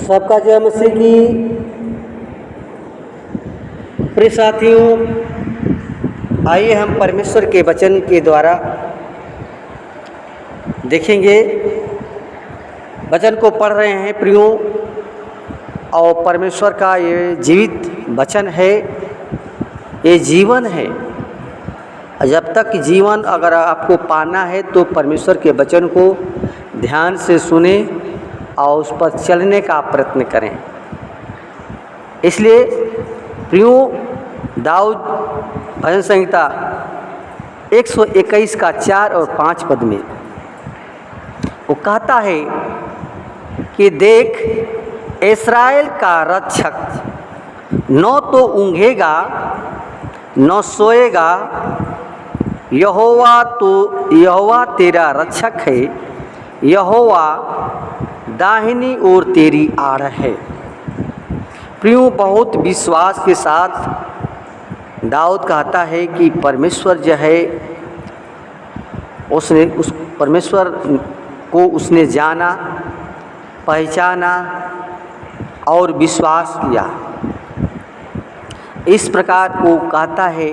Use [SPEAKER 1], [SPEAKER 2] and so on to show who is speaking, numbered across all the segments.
[SPEAKER 1] सबका जय मसीह की। प्रिय साथियों, आइए हम परमेश्वर के वचन के द्वारा देखेंगे। वचन को पढ़ रहे हैं प्रियो, और परमेश्वर का ये जीवित वचन है, ये जीवन है। जब तक जीवन अगर आपको पाना है तो परमेश्वर के वचन को ध्यान से सुने और उस पर चलने का प्रयत्न करें। इसलिए प्रियो, दाऊद भजन संहिता 121 का 4 और 5 पद में वो कहता है कि देख, इस्राएल का रक्षक न तो ऊँघेगा न सोएगा, यहोवा तेरा रक्षक है, यहोवा दाहिनी ओर तेरी आड़ है। प्रियो, बहुत विश्वास के साथ दाऊद कहता है कि परमेश्वर जो है, उसने उस परमेश्वर को उसने जाना, पहचाना और विश्वास किया। इस प्रकार वो कहता है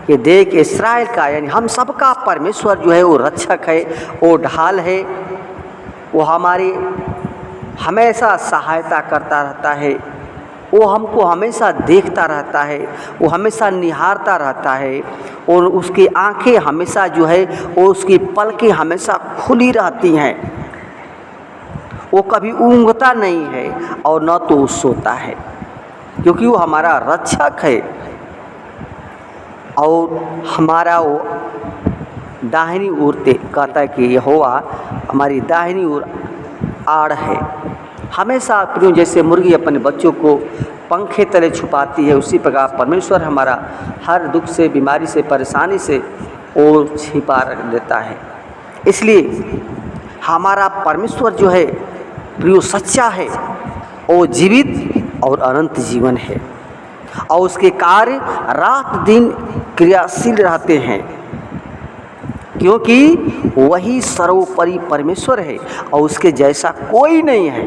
[SPEAKER 1] कि देख, इस्राएल का यानी हम सबका परमेश्वर जो है वो रक्षक है, वो ढाल है, वो हमारी हमेशा सहायता करता रहता है, वो हमको हमेशा देखता रहता है, वो हमेशा निहारता रहता है, और उसकी आंखें हमेशा जो है वो उसकी पलकें हमेशा खुली रहती हैं। वो कभी ऊँघता नहीं है और न तो वो सोता है, क्योंकि वो हमारा रक्षक है और हमारा वो दाहिनी ओर कहता है कि यहोवा हमारी दाहिनी ओर आड़ है। हमेशा प्रियो, जैसे मुर्गी अपने बच्चों को पंखे तले छुपाती है, उसी प्रकार परमेश्वर हमारा हर दुख से, बीमारी से, परेशानी से वो छिपा रख देता है। इसलिए हमारा परमेश्वर जो है प्रियो सच्चा है, वो जीवित और अनंत जीवन है, और उसके कार्य रात दिन क्रियाशील रहते हैं, क्योंकि वही सर्वोपरि परमेश्वर है और उसके जैसा कोई नहीं है।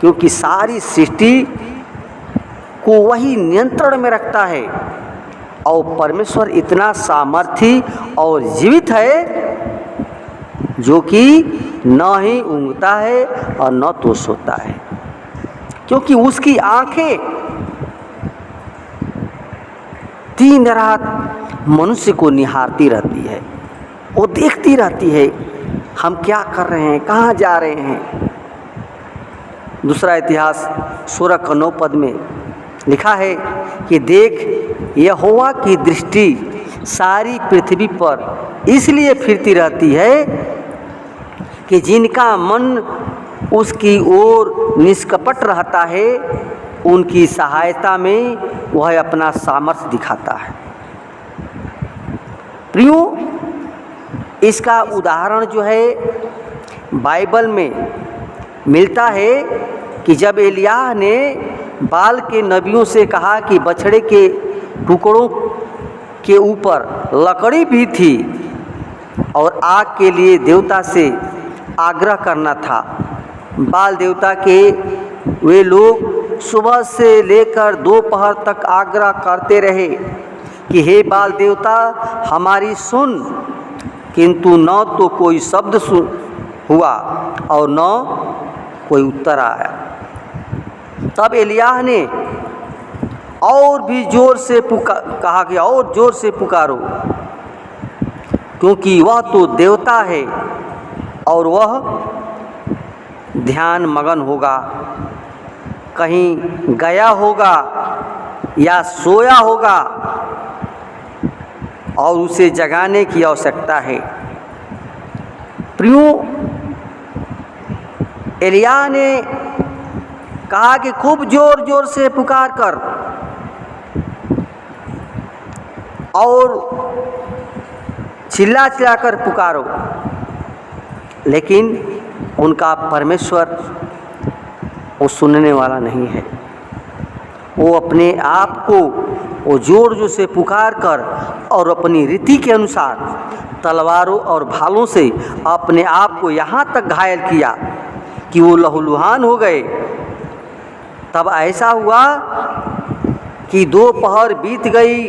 [SPEAKER 1] क्योंकि सारी सृष्टि को वही नियंत्रण में रखता है, और परमेश्वर इतना सामर्थी और जीवित है जो कि न ही ऊँघता है और न तो सोता है, क्योंकि उसकी आंखें दिन रात मनुष्य को निहारती रहती है, वो देखती रहती है हम क्या कर रहे हैं, कहाँ जा रहे हैं। दूसरा इतिहास 16 का 9 पद में लिखा है कि देख, यहोवा की दृष्टि सारी पृथ्वी पर इसलिए फिरती रहती है कि जिनका मन उसकी ओर निष्कपट रहता है, उनकी सहायता में वह अपना सामर्थ्य दिखाता है। प्रियो, इसका उदाहरण जो है बाइबल में मिलता है कि जब एलिय्याह ने बाल के नबियों से कहा कि बछड़े के टुकड़ों के ऊपर लकड़ी भी थी और आग के लिए देवता से आग्रह करना था। बाल देवता के वे लोग सुबह से लेकर दोपहर तक आग्रह करते रहे कि हे बाल देवता हमारी सुन, किंतु न तो कोई शब्द हुआ और न कोई उत्तर आया। तब एलिय्याह ने और भी जोर से कहा कि और जोर से पुकारो, क्योंकि वह तो देवता है और वह ध्यान मगन होगा, कहीं गया होगा या सोया होगा, और उसे जगाने की आवश्यकता है। प्रियो, एलिय्याह ने कहा कि खूब जोर जोर से पुकार कर और चिल्ला चिल्ला कर पुकारो, लेकिन उनका परमेश्वर वो सुनने वाला नहीं है। वो अपने आप को वो जोर जोर से पुकार कर और अपनी रीति के अनुसार तलवारों और भालों से अपने आप को यहाँ तक घायल किया कि वो लहूलुहान हो गए। तब ऐसा हुआ कि दोपहर बीत गई,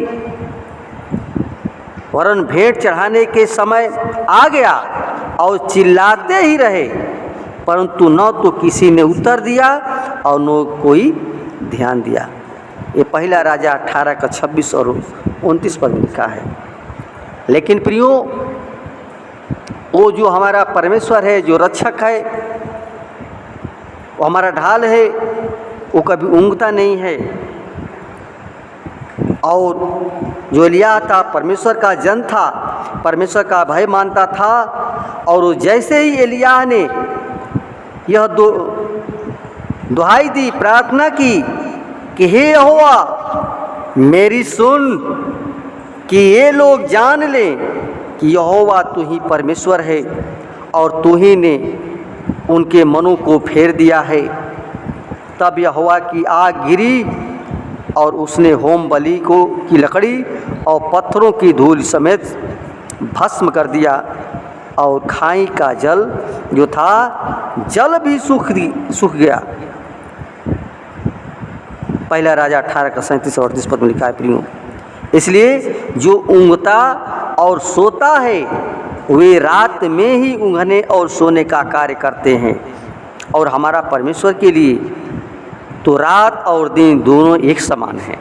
[SPEAKER 1] वरन भेंट चढ़ाने के समय आ गया और चिल्लाते ही रहे, परंतु न तो किसी ने उत्तर दिया और न कोई ध्यान दिया। ये पहला राजा 18 का 26 और 29 पद में लिखा है। लेकिन प्रियो, वो जो हमारा परमेश्वर है, जो रक्षक है, वो हमारा ढाल है, वो कभी ऊँघता नहीं है। और जो एलिय्याह था, परमेश्वर का जन था, परमेश्वर का भय मानता था। और जैसे ही एलिय्याह ने यह दुहाई दी, प्रार्थना की कि हे यहोवा मेरी सुन, कि ये लोग जान लें कि यहोवा तू ही परमेश्वर है और तू ही ने उनके मनों को फेर दिया है। तब यहोवा की आग गिरी और उसने होम बलि को की लकड़ी और पत्थरों की धूल समेत भस्म कर दिया, और खाई का जल जो था, जल भी सूख गया। पहला राजा 18 का 37 और 38 पद में लिखा है प्रियो। इसलिए जो ऊँघता और सोता है वे रात में ही ऊँघने और सोने का कार्य करते हैं, और हमारा परमेश्वर के लिए तो रात और दिन दोनों एक समान हैं।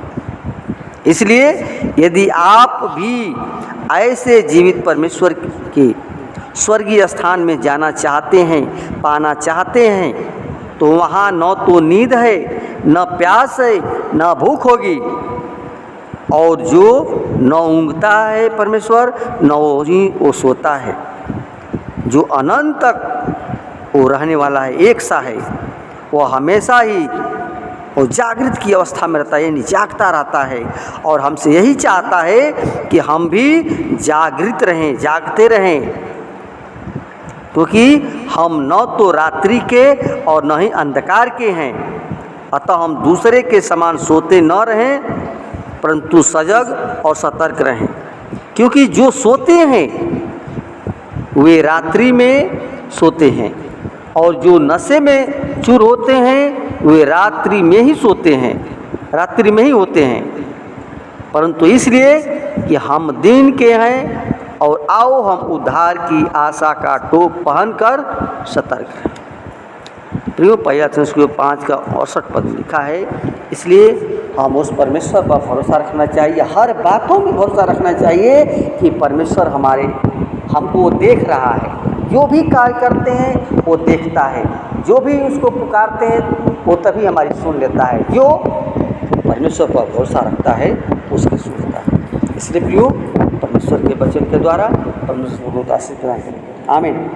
[SPEAKER 1] इसलिए यदि आप भी ऐसे जीवित परमेश्वर के स्वर्गीय स्थान में जाना चाहते हैं, पाना चाहते हैं, तो वहाँ न तो नींद है, न प्यास है, न भूख होगी। और जो न ऊँघता है परमेश्वर, न वो सोता है, जो अनंत तक वो रहने वाला है, एक सा है, वो हमेशा ही वो जागृत की अवस्था में रहता है, यानी जागता रहता है। और हमसे यही चाहता है कि हम भी जागृत रहें, जागते रहें, क्योंकि हम न तो रात्रि के और न ही अंधकार के हैं। अतः हम दूसरे के समान सोते न रहें, परंतु सजग और सतर्क रहें। क्योंकि जो सोते हैं वे रात्रि में सोते हैं, और जो नशे में चूर होते हैं वे रात्रि में ही सोते हैं, रात्रि में ही होते हैं। परंतु इसलिए कि हम दिन के हैं, और आओ हम उद्धार की आशा का टोप पहनकर सतर्क हैं। प्रियो, पहला थिस्सलुनीके 5 का 68 पद लिखा है। इसलिए हम उस परमेश्वर पर भरोसा रखना चाहिए, हर बातों में भरोसा रखना चाहिए कि परमेश्वर हमको देख रहा है, जो भी कार्य करते हैं वो देखता है, जो भी उसको पुकारते हैं वो तभी हमारी सुन लेता है। जो परमेश्वर पर भरोसा रखता है उसकी सुनता है। इसलिए प्रियो, परमेश्वर के वचन के द्वारा परमेश्वर को आशीष प्रदान करें। आमीन।